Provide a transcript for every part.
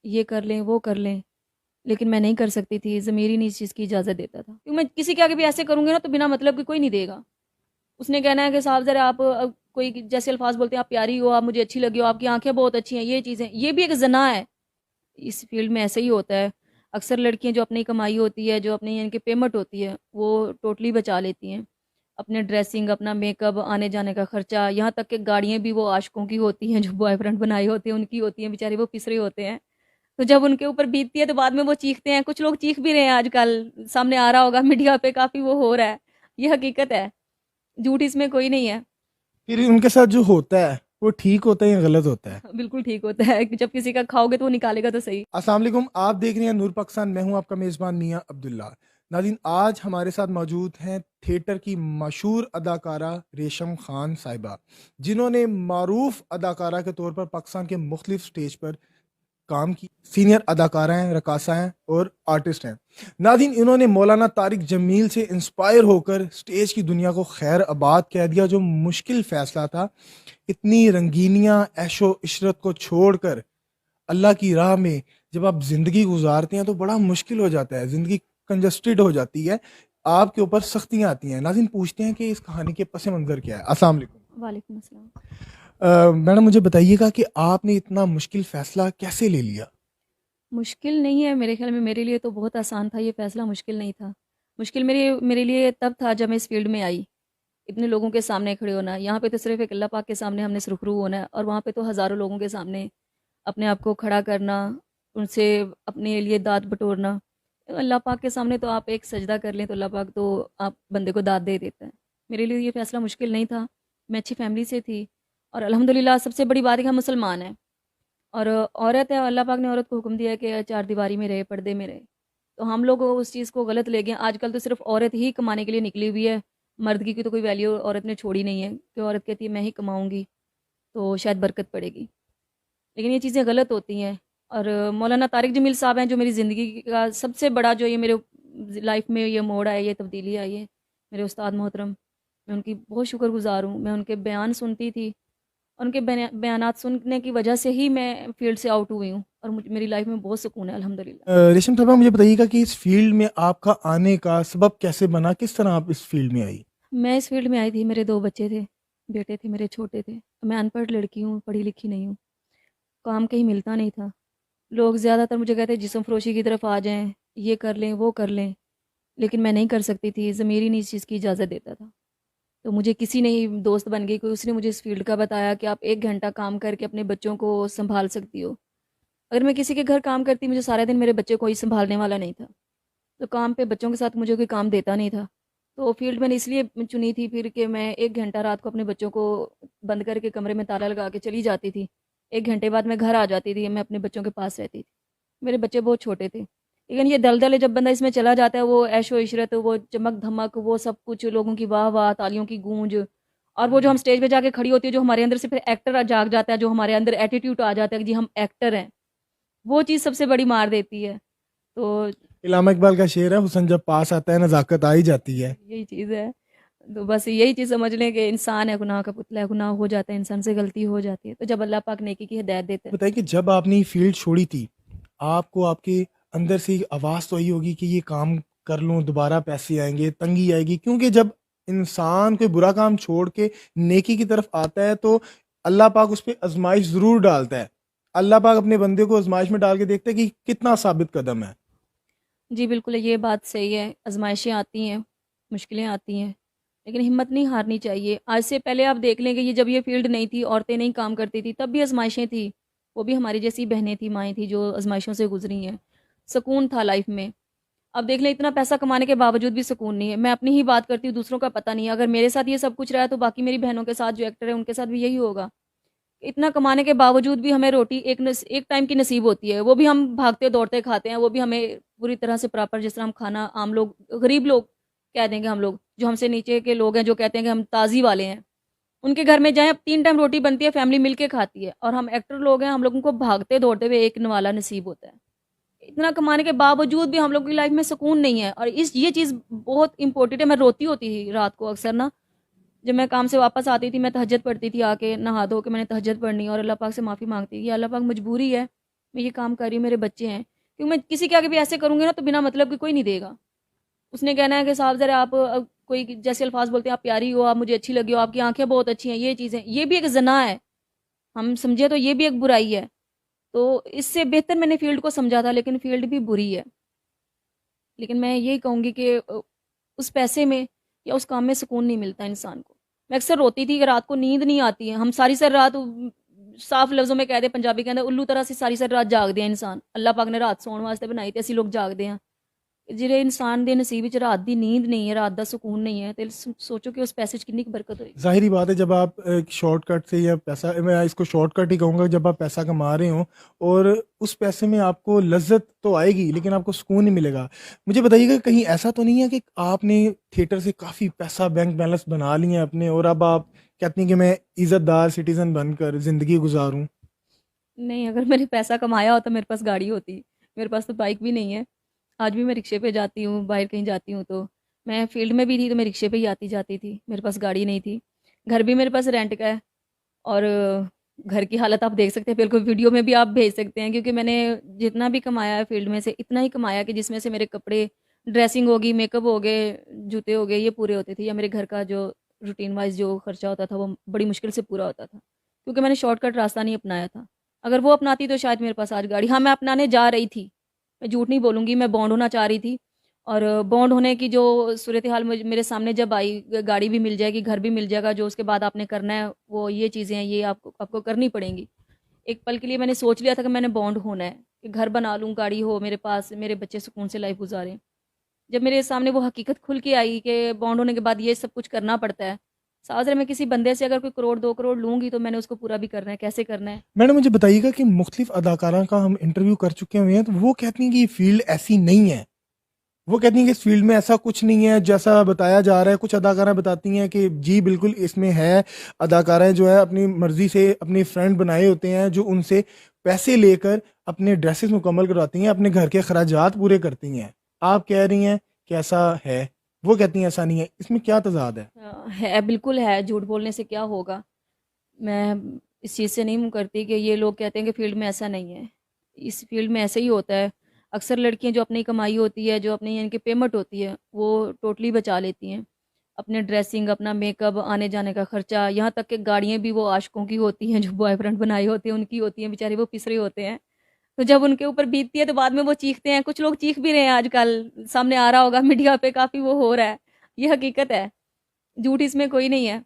یہ کر لیں وہ کر لیں، لیکن میں نہیں کر سکتی تھی، ضمیر ہی نہیں اس چیز کی اجازت دیتا تھا، کیونکہ میں کسی کے آگے بھی ایسے کروں گی نا تو بنا مطلب کہ کوئی نہیں دے گا. اس نے کہنا ہے کہ صاحب ذرا آپ کوئی جیسے الفاظ بولتے ہیں، آپ پیاری ہو، آپ مجھے اچھی لگی ہو، آپ کی آنکھیں بہت اچھی ہیں، یہ چیزیں، یہ بھی ایک زنا ہے. اس فیلڈ میں ایسے ہی ہوتا ہے. اکثر لڑکیاں جو اپنی کمائی ہوتی ہے، جو اپنی ان کی پیمنٹ ہوتی ہے، وہ ٹوٹلی بچا لیتی ہیں. اپنے ڈریسنگ، اپنا میک اپ، آنے جانے کا خرچہ، یہاں تک کہ گاڑیاں بھی وہ عاشقوں کی ہوتی ہیں جو بوائے فرینڈ بنائے ہوتے ہیں ان کی ہوتی ہیں، بیچارے وہ پس رہے ہوتے ہیں. تو جب ان کے اوپر بیتتی ہے تو بعد میں وہ چیختے ہیں. کچھ لوگ چیخ بھی رہے ہیں آج کل، سامنے آ رہا ہوگا میڈیا پہ، کافی وہ ہو رہا ہے. یہ حقیقت ہے، جھوٹ اس میں کوئی نہیں ہے. پھر ان کے ساتھ جو ہوتا ہے وہ ٹھیک ہوتا ہے یا غلط ہوتا ہے؟ بالکل ٹھیک ہوتا ہے، جب کسی کا کھاؤ گے تو وہ نکالے گا تو صحیح. السلام علیکم، آپ دیکھ رہے ہیں نور پاکستان، میں ہوں آپ کا میزبان میاں عبداللہ. ناظرین، آج ہمارے ساتھ موجود ہیں تھیٹر کی مشہور اداکارہ ریشم خان صاحبہ، جنہوں نے معروف اداکارہ کے طور پر پاکستان کے مختلف سٹیج پر کام کی. سینئر اداکارہ ہیں، رقاصہ ہیں اور آرٹسٹ ہیں. ناظرین، انہوں نے مولانا طارق جمیل سے انسپائر ہو کر سٹیج کی دنیا کو خیر آباد کہہ دیا. جو مشکل فیصلہ تھا، اتنی رنگینیاں عیش و عشرت کو چھوڑ کر اللہ کی راہ میں جب آپ زندگی گزارتے ہیں تو بڑا مشکل ہو جاتا ہے، زندگی کنجسٹڈ ہو جاتی ہے، آپ کے اوپر سختیاں آتی ہیں. ناظرین، پوچھتے ہیں کہ اس کہانی کے پس منظر کیا ہے. السلام علیکم. وعلیکم السلام. میڈم، مجھے بتائیے گا کہ آپ نے اتنا مشکل فیصلہ کیسے لے لیا؟ مشکل نہیں ہے میرے خیال میں، میرے لیے تو بہت آسان تھا، یہ فیصلہ مشکل نہیں تھا. مشکل میرے لیے تب تھا جب میں اس فیلڈ میں آئی. اتنے لوگوں کے سامنے کھڑے ہونا، یہاں پہ تو صرف ایک اللہ پاک کے سامنے ہم نے سرخرو ہونا ہے، اور وہاں پہ تو ہزاروں لوگوں کے سامنے اپنے آپ کو کھڑا کرنا، ان سے اپنے لیے داد بٹورنا. اللہ پاک کے سامنے تو آپ ایک سجدہ کر لیں تو اللہ پاک تو آپ بندے کو داد دے دیتا ہے. میرے لیے یہ فیصلہ مشکل نہیں تھا. میں اچھی فیملی سے تھی، اور الحمدللہ سب سے بڑی بات ہے کہ ہم مسلمان ہیں، اور عورت ہے، اللہ پاک نے عورت کو حکم دیا ہے کہ چار دیواری میں رہے، پردے میں رہے. تو ہم لوگ اس چیز کو غلط لے گئے. آج کل تو صرف عورت ہی کمانے کے لیے نکلی ہوئی ہے، مرد کی تو کوئی ویلیو عورت نے چھوڑی نہیں ہے کہ عورت کہتی ہے میں ہی کماؤں گی تو شاید برکت پڑے گی. لیکن یہ چیزیں غلط ہوتی ہیں. اور مولانا طارق جمیل صاحب ہیں جو میری زندگی کا سب سے بڑا، جو یہ میرے لائف میں یہ موڑ آئے، یہ تبدیلی آئی ہے، میرے استاد محترم. میں ان کی بہت شکر گزار ہوں. میں ان کے بیان سنتی تھی، ان کے بیانات سننے کی وجہ سے ہی میں فیلڈ سے آؤٹ ہوئی ہوں، اور میری لائف میں بہت سکون ہے الحمدللہ. ریشم صاحبہ، مجھے بتائیے گا کہ اس فیلڈ میں آپ کا آنے کا سبب کیسے بنا، کس طرح آپ اس فیلڈ میں آئی؟ میں اس فیلڈ میں آئی تھی، میرے 2 بچے تھے، بیٹے تھے میرے چھوٹے تھے. میں ان پڑھ لڑکی ہوں، پڑھی لکھی نہیں ہوں، کام کہیں ملتا نہیں تھا. لوگ زیادہ تر مجھے کہتے جسم فروشی کی طرف آ جائیں، یہ کر لیں وہ کر لیں، لیکن میں نہیں کر سکتی تھی، ضمیر ہی نہیں اس چیز کی اجازت دیتا تھا. تو مجھے کسی نے ہی دوست بن گئی کوئی، اس نے مجھے اس فیلڈ کا بتایا کہ آپ 1 گھنٹہ کام کر کے اپنے بچوں کو سنبھال سکتی ہو. اگر میں کسی کے گھر کام کرتی، مجھے سارے دن میرے بچے کوئی سنبھالنے والا نہیں تھا، تو کام پہ بچوں کے ساتھ مجھے کوئی کام دیتا نہیں تھا. تو فیلڈ میں نے اس لیے چنی تھی پھر کہ میں 1 گھنٹہ رات کو اپنے بچوں کو بند کر کے کمرے میں تالا لگا کے چلی جاتی تھی. 1 گھنٹے بعد میں گھر آ جاتی تھی، میں اپنے بچوں کے پاس رہتی تھی. میرے بچے بہت چھوٹے تھے، لیکن یہ دلدل ہے جب بندہ اس میں چلا جاتا ہے، وہ عیش و عشرت، وہ چمک دھمک، وہ سب کچھ، لوگوں کی واہ واہ، تالیوں کی گونج، اور وہ جو ہم اسٹیج پہ جا کے کھڑی ہوتی ہے، جو ہمارے اندر سے پھر ایکٹر جاگ جاتا ہے، جو ہمارے اندر ایٹیٹیوڈ آ جاتا ہے کہ جی ہم ایکٹر ہیں، وہ چیز سب سے بڑی مار دیتی ہے. تو علامہ اقبال کا شعر ہے، حسن جب پاس آتا ہے نزاکت آ ہی جاتی ہے. یہی چیز ہے. تو بس یہی چیز سمجھ لیں کہ انسان ہے، گناہ کا پتلا ہے، گناہ ہو جاتا ہے، انسان سے غلطی ہو جاتی ہے، تو جب اللہ پاک نیکی کی ہدایت دیتا ہے. بتائیے کہ جب آپ نے یہ فیلڈ چھوڑی تھی، آپ کو آپ کے اندر سے ایک آواز تو آئی ہوگی کہ یہ کام کر لوں، دوبارہ پیسے آئیں گے، تنگی آئے گی، کیونکہ جب انسان کوئی برا کام چھوڑ کے نیکی کی طرف آتا ہے تو اللہ پاک اس پہ آزمائش ضرور ڈالتا ہے. اللہ پاک اپنے بندے کو آزمائش میں ڈال کے دیکھتا ہے کہ کتنا ثابت قدم ہے. جی بالکل، یہ بات صحیح ہے. آزمائشیں آتی ہیں، مشکلیں آتی ہیں، لیکن ہمت نہیں ہارنی چاہیے. آج سے پہلے آپ دیکھ لیں کہ یہ جب یہ فیلڈ نہیں تھی، عورتیں نہیں کام کرتی تھی، تب بھی آزمائشیں تھیں. وہ بھی ہماری جیسی بہنیں تھیں، مائیں تھیں جو آزمائشوں سے گزری ہیں. سکون تھا لائف میں. اب دیکھ لیں اتنا پیسہ کمانے کے باوجود بھی سکون نہیں ہے. میں اپنی ہی بات کرتی ہوں، دوسروں کا پتہ نہیں ہے. اگر میرے ساتھ یہ سب کچھ رہا ہے تو باقی میری بہنوں کے ساتھ جو ایکٹر ہیں ان کے ساتھ بھی یہی ہوگا. اتنا کمانے کے باوجود بھی ہمیں روٹی ایک ٹائم کی نصیب ہوتی ہے، وہ بھی ہم بھاگتے دوڑتے کھاتے ہیں، وہ بھی ہمیں پوری طرح سے پراپر، جس طرح ہم کھانا، عام لوگ، غریب لوگ کہہ دیں گے، ہم لوگ جو ہم سے نیچے کے لوگ ہیں جو کہتے ہیں کہ ہم تازی والے ہیں، ان کے گھر میں جائیں، اب 3 ٹائم روٹی بنتی ہے، فیملی مل کے کھاتی ہے. اور ہم ایکٹر لوگ ہیں، ہم لوگوں کو بھاگتے دوڑتے ہوئے ایک نوالا نصیب ہوتا ہے. اتنا کمانے کے باوجود بھی ہم لوگ کی لائف میں سکون نہیں ہے، اور یہ چیز بہت امپورٹنٹ ہے. میں روتی ہوتی تھی رات کو اکثر نا، جب میں کام سے واپس آتی تھی، میں تہجد پڑھتی تھی، آ کے نہا دھو کے میں نے تہجد پڑھنی اور اللہ پاک سے معافی مانگتی کہ اللہ پاک مجبوری ہے میں یہ کام کر رہی ہوں, میرے بچے ہیں, کیونکہ میں کسی کے آگے بھی ایسے کروں گی نا تو بنا مطلب کہ کوئی نہیں دے گا. اس نے کہنا ہے کہ صاحب ذرا آپ کوئی جیسے الفاظ بولتے ہیں, آپ پیاری ہو, آپ مجھے اچھی لگی ہو, آپ کی آنکھیں بہت اچھی ہیں, یہ چیزیں, یہ بھی ایک زنا ہے, ہم سمجھے تو یہ بھی ایک برائی ہے. تو اس سے بہتر میں نے فیلڈ کو سمجھا تھا, لیکن فیلڈ بھی بری ہے. لیکن میں یہی کہوں گی کہ اس پیسے میں یا اس کام میں سکون نہیں ملتا انسان کو. میں اکثر روتی تھی کہ رات کو نیند نہیں آتی ہے, ہم ساری سر رات, صاف لفظوں میں کہہ دیں پنجابی کے اندر, الو طرح سے ساری سر رات جاگ دیا انسان. اللہ پاک نے رات سون واسطے بنائی تے اسی لوگ جاگ دے ہیں. جڑے انسان دے نصیب وچ رات دی نیند نہیں ہے, رات دا سکون نہیں ہے, تے سوچو کہ اس پیسے وچ کتنی برکت ہوئے گی. ظاہری بات ہے جب آپ ایک شارٹ کٹ سے یا پیسہ, میں اس کو شارٹ کٹ ہی کہوں گا, جب آپ پیسہ کما رہے ہوں اور اس پیسے میں آپ کو لذت تو آئے گی لیکن آپ کو سکون نہیں ملے گا. مجھے بتائیے گا کہیں ایسا تو نہیں ہے کہ آپ نے تھیٹر سے کافی پیسہ بینک بیلنس بنا لیے ہیں اپنے, اور اب آپ کہتی ہیں کہ میں عزت دار سٹیزن بن کر زندگی گزاروں؟ نہیں, اگر میں نے پیسہ کمایا ہوتا میرے پاس گاڑی ہوتی, میرے پاس تو بائک بھی نہیں ہے. آج بھی میں رکشے پہ جاتی ہوں, باہر کہیں جاتی ہوں تو میں فیلڈ میں بھی تھی تو میں رکشے پہ ہی آتی جاتی تھی, میرے پاس گاڑی نہیں تھی. گھر بھی میرے پاس رینٹ کا ہے, اور گھر کی حالت آپ دیکھ سکتے ہیں, بالکل ویڈیو میں بھی آپ بھیج سکتے ہیں, کیونکہ میں نے جتنا بھی کمایا ہے فیلڈ میں سے اتنا ہی کمایا کہ جس میں سے میرے کپڑے, ڈریسنگ ہوگی, میک اپ ہو گئے, جوتے ہو گئے, یہ پورے ہوتے تھے, یا میرے گھر کا جو روٹین وائز جو خرچہ ہوتا تھا وہ بڑی مشکل سے پورا ہوتا تھا, کیونکہ میں نے شارٹ کٹ راستہ نہیں اپنایا تھا. اگر وہ اپناتی تو شاید میرے پاس آج گاڑی, ہاں میں اپنانے جا رہی تھی, میں جھوٹ نہیں بولوں گی, میں بانڈ ہونا چاہ رہی تھی, اور بانڈ ہونے کی جو صورتحال میرے سامنے جب آئی, گاڑی بھی مل جائے گی, گھر بھی مل جائے گا, جو اس کے بعد آپ نے کرنا ہے وہ یہ چیزیں ہیں, یہ آپ کو کرنی پڑیں گی. ایک پل کے لیے میں نے سوچ لیا تھا کہ میں نے بانڈ ہونا ہے, کہ گھر بنا لوں, گاڑی ہو میرے پاس, میرے بچے سکون سے لائف گزاریں. جب میرے سامنے وہ حقیقت کھل کے آئی کہ بانڈ ہونے کے بعد یہ سب کچھ کرنا پڑتا ہے, ساز میں کسی بندے سے اگر کوئی کروڑ 2 کروڑ لوں گی تو میں نے اس کو پورا بھی کرنا ہے, کیسے کرنا ہے. میڈم مجھے بتائیے گا کہ مختلف اداکارہ کا ہم انٹرویو کر چکے ہوئے ہیں تو وہ کہتی ہیں کہ یہ فیلڈ ایسی نہیں ہے, وہ کہتی ہیں کہ اس فیلڈ میں ایسا کچھ نہیں ہے جیسا بتایا جا رہا ہے. کچھ اداکارہ بتاتی ہیں کہ جی بالکل اس میں ہے, اداکارہ جو ہے اپنی مرضی سے اپنی فرینڈ بنائے ہوتے ہیں جو ان سے پیسے لے کر اپنے ڈریسز مکمل کرواتی ہیں, اپنے گھر کے اخراجات پورے کرتی ہیں. آپ کہہ رہی ہیں کہ ایسا ہے, وہ کہتی ہیں ایسا نہیں ہے, اس میں کیا تضاد ہے؟ ہے, بالکل ہے, جھوٹ بولنے سے کیا ہوگا. میں اس چیز سے نہیں منہ کرتی کہ یہ لوگ کہتے ہیں کہ فیلڈ میں ایسا نہیں ہے, اس فیلڈ میں ایسے ہی ہوتا ہے. اکثر لڑکیاں جو اپنی کمائی ہوتی ہے, جو اپنی یعنی کہ پیمنٹ ہوتی ہے, وہ ٹوٹلی بچا لیتی ہیں. اپنے ڈریسنگ, اپنا میک اپ, آنے جانے کا خرچہ, یہاں تک کہ گاڑیاں بھی وہ عاشقوں کی ہوتی ہیں, جو بوائے فرینڈ بنائے ہوتے ہیں ان کی ہوتی ہیں, بیچارے وہ پس رہے ہوتے ہیں. تو جب ان کے اوپر بیتتی ہے تو بعد میں وہ چیختے ہیں, کچھ لوگ چیخ بھی رہے ہیں, آج کل سامنے آ رہا ہوگا میڈیا پہ, کافی وہ ہو رہا ہے. یہ حقیقت ہے, جھوٹ اس میں کوئی نہیں ہے.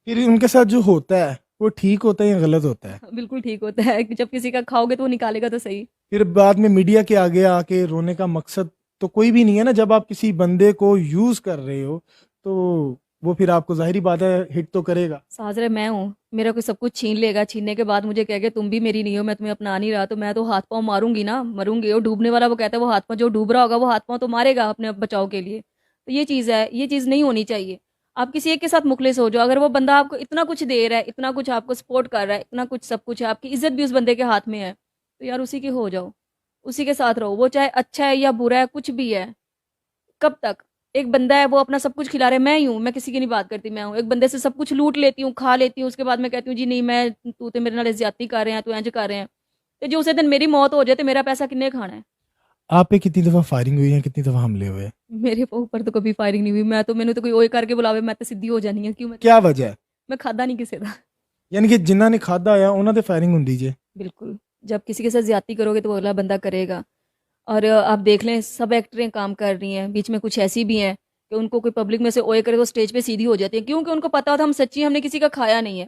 پھر ان کے ساتھ جو ہوتا ہے وہ ٹھیک ہوتا ہے یا غلط ہوتا ہے؟ بالکل ٹھیک ہوتا ہے, جب کسی کا کھاؤ گے تو وہ نکالے گا تو صحیح. پھر بعد میں میڈیا کے آگے آ کے رونے کا مقصد تو کوئی بھی نہیں ہے نا. جب آپ کسی بندے کو یوز کر رہے ہو تو وہ پھر آپ کو ظاہری بات ہے ہٹ تو کرے گا. سازرے میں ہوں, میرا کوئی سب کچھ چھین لے گا, چھیننے کے بعد مجھے کہے گا تم بھی میری نہیں ہو, میں تمہیں اپنا نہیں رہا, تو میں تو ہاتھ پاؤں ماروں گی نا, مروں گی. اور ڈوبنے والا وہ کہتا ہے وہ ہاتھ پاؤں, جو ڈوب رہا ہوگا وہ ہاتھ پاؤں تو مارے گا اپنے بچاؤ کے لیے. تو یہ چیز ہے, یہ چیز نہیں ہونی چاہیے. آپ کسی ایک کے ساتھ مخلص ہو جاؤ, اگر وہ بندہ آپ کو اتنا کچھ دے رہا ہے, اتنا کچھ آپ کو سپورٹ کر رہا ہے, اتنا کچھ سب کچھ ہے, آپ کی عزت بھی اس بندے کے ہاتھ میں ہے, تو یار اسی کے ہو جاؤ, اسی کے ساتھ رہو. وہ چاہے اچھا ہے یا برا ہے, کچھ بھی ہے. کب تک ایک بندہ ہے وہ اپنا سب کچھ کھلا رہا ہے, میں ہی ہوں, میں کسی کی نہیں بات کرتی, میں ہوں ایک بندے سے سب کچھ لوٹ لیتی ہوں, کھا لیتی ہوں, اس کے بعد میں کہتی ہوں جی نہیں, میں تو میرے نال زیادتی کر رہے ہیں, تو انج کر رہے ہیں. تو جو اسے دن میری موت ہو جائے تو میرا پیسہ کنے کھانا ہے. آپ پہ کتنی دفعہ فائرنگ ہوئی ہے, کتنی دفعہ حملے ہوئے؟ میرے اوپر تو کبھی فائرنگ نہیں ہوئی, میں نے تو کوئی اوئے کر کے بلاوے میں تو سیدھی ہو جانی ہے. کیوں؟ کیا وجہ ہے؟ میں کھادا نہیں کسی دا. یعنی کہ جنہ نے کھادا آیا انہوں نے فائرنگ ہوں دیجیے. بالکل, جب کسی کے ساتھ زیادتی کرو گے تو وہ اگلا بندہ کرے گا. اور آپ دیکھ لیں سب ایکٹریں کام کر رہی ہیں, بیچ میں کچھ ایسی بھی ہیں کہ ان کو کوئی پبلک میں سے اوئے کرے تو اسٹیج پہ سیدھی ہو جاتی ہے, کیونکہ ان کو پتا ہوتا ہم سچی, ہم نے کسی کا کھایا نہیں ہے.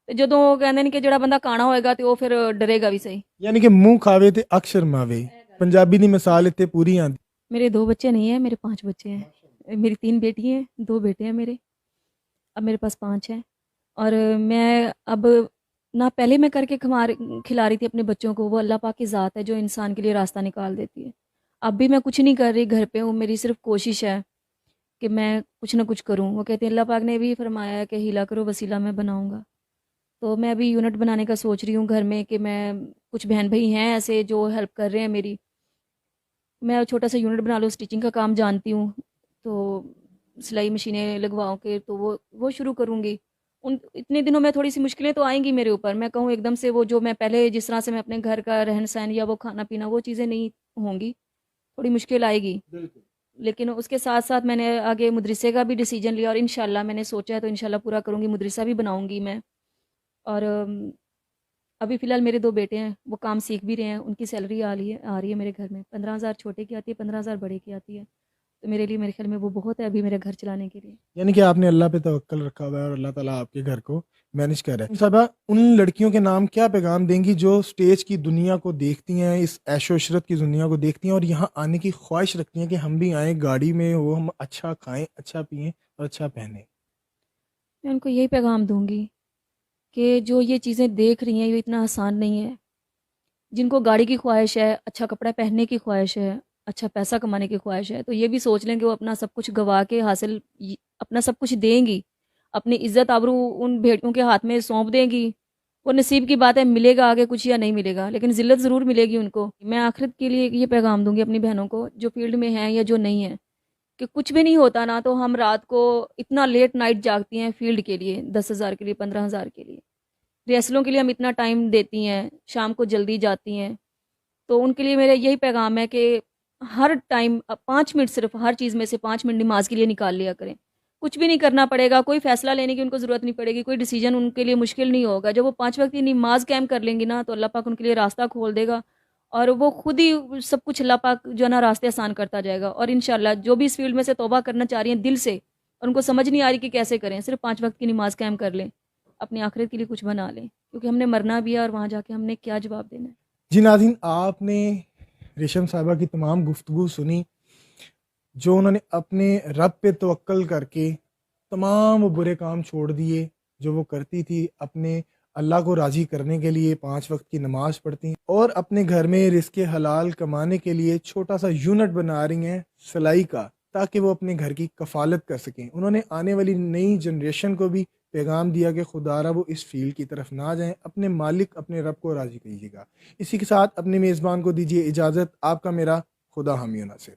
جدوں وہ کہندے ہیں کہ جڑا بندہ کانا ہوئے گا تو وہ پھر ڈرے گا بھی صحیح. یعنی کہ منہ کھاوے تے اک شرماوے, پنجابی دی مثال اتنے پوری آندی. میرے 2 بچے نہیں ہیں, میرے 5 بچے ہیں. میری 3 بیٹی ہیں, 2 بیٹے ہیں میرے, اب میرے پاس 5 ہیں. اور میں اب نہ پہلے میں کر کے کھلا رہی تھی اپنے بچوں کو, وہ اللہ پاک کی ذات ہے جو انسان کے لیے راستہ نکال دیتی ہے. اب بھی میں کچھ نہیں کر رہی, گھر پہ ہوں, میری صرف کوشش ہے کہ میں کچھ نہ کچھ کروں. وہ کہتے ہیں اللہ پاک نے بھی فرمایا ہے کہ ہیلا کرو وسیلہ میں بناؤں گا. تو میں ابھی یونٹ بنانے کا سوچ رہی ہوں گھر میں, کہ میں کچھ بہن بھائی ہیں ایسے جو ہیلپ کر رہے ہیں میری, میں چھوٹا سا یونٹ بنا لوں, اسٹیچنگ کا کام جانتی ہوں, تو سلائی مشینیں لگواؤں کے تو وہ شروع کروں گی. ان اتنے دنوں میں تھوڑی سی مشکلیں تو آئیں گی میرے اوپر، میں کہوں ایک دم سے وہ جو میں پہلے جس طرح سے میں اپنے گھر کا رہن سہن یا وہ کھانا پینا وہ چیزیں نہیں ہوں گی، تھوڑی مشکل آئے گی، بالکل. لیکن اس کے ساتھ ساتھ میں نے آگے مدرسے کا بھی ڈیسیجن لیا، اور انشاءاللہ میں نے سوچا ہے تو انشاءاللہ پورا کروں گی، مدرسہ بھی بناؤں گی میں. اور ابھی فی الحال میرے 2 بیٹے ہیں، وہ کام سیکھ بھی رہے ہیں، ان کی سیلری آ رہی ہے میرے گھر میں، 15,000 چھوٹے کی آتی ہے، 15,000 بڑے کی آتی ہے، تو میرے لیے میرے خیال میں وہ بہت ہے ابھی میرے گھر چلانے کے لیے. یعنی کہ آپ نے اللہ پہ توکل رکھا ہوا ہے اور اللہ تعالیٰ آپ کے گھر کو مینج کر رہا ہے. صاحبہ ان لڑکیوں کے نام کیا پیغام دیں گی جو سٹیج کی دنیا کو دیکھتی ہیں، اس عیش و عشرت کی دنیا کو دیکھتی ہیں اور یہاں آنے کی خواہش رکھتی ہیں کہ ہم بھی آئیں گاڑی میں، وہ ہم اچھا کھائیں، اچھا پئیں اور اچھا پہنیں؟ میں ان کو یہی پیغام دوں گی کہ جو یہ چیزیں دیکھ رہی ہیں یہ اتنا آسان نہیں ہے. جن کو گاڑی کی خواہش ہے، اچھا کپڑا پہننے کی خواہش ہے، اچھا پیسہ کمانے کی خواہش ہے، تو یہ بھی سوچ لیں کہ وہ اپنا سب کچھ گوا کے اپنا سب کچھ دیں گی، اپنی عزت آبرو ان بھیڑوں کے ہاتھ میں سونپ دیں گی. وہ نصیب کی بات ہے، ملے گا آگے کچھ یا نہیں ملے گا، لیکن ذلت ضرور ملے گی ان کو. میں آخرت کے لیے یہ پیغام دوں گی اپنی بہنوں کو جو فیلڈ میں ہیں یا جو نہیں ہیں، کہ کچھ بھی نہیں ہوتا نا تو ہم رات کو اتنا لیٹ نائٹ جاگتی ہیں فیلڈ کے لیے، 10,000 کے لیے، 15,000 کے لیے، ریسلوں کے لیے ہم اتنا ٹائم دیتی ہیں، شام کو جلدی جاتی ہیں. تو ان کے لیے میرا یہی پیغام ہے کہ ہر ٹائم 5 منٹ، صرف ہر چیز میں سے 5 منٹ نماز کے لیے نکال لیا کریں. کچھ بھی نہیں کرنا پڑے گا، کوئی فیصلہ لینے کی ان کو ضرورت نہیں پڑے گی، کوئی ڈیسیجن ان کے لیے مشکل نہیں ہوگا. جب وہ 5 وقت کی نماز قائم کر لیں گی نا تو اللہ پاک ان کے لیے راستہ کھول دے گا، اور وہ خود ہی سب کچھ اللہ پاک جو ہے نا راستے آسان کرتا جائے گا. اور انشاءاللہ جو بھی اس فیلڈ میں سے توبہ کرنا چاہ رہی ہیں دل سے، اور ان کو سمجھ نہیں آ رہی کہ کیسے کریں، صرف 5 وقت کی نماز قائم کر لیں، اپنی آخرت کے لیے کچھ بنا لیں، کیونکہ ہم نے مرنا بھی ہے اور وہاں جا کے ہم نے کیا جواب دینا ہے. جی ناظرین، آپ نے ریشم صاحبہ کی تمام گفتگو سنی، جو انہوں نے اپنے رب پہ توکل کر کے تمام وہ برے کام چھوڑ دیے جو وہ کرتی تھی، اپنے اللہ کو راضی کرنے کے لیے 5 وقت کی نماز پڑھتی ہیں اور اپنے گھر میں رزق حلال کمانے کے لیے چھوٹا سا یونٹ بنا رہی ہیں سلائی کا، تاکہ وہ اپنے گھر کی کفالت کر سکیں. انہوں نے آنے والی نئی جنریشن کو بھی پیغام دیا کہ خدا را وہ اس فیلڈ کی طرف نہ جائیں، اپنے مالک اپنے رب کو راضی کیجیے گا. اسی کے ساتھ اپنے میزبان کو دیجیے اجازت. آپ کا میرا خدا حامی و ناصر.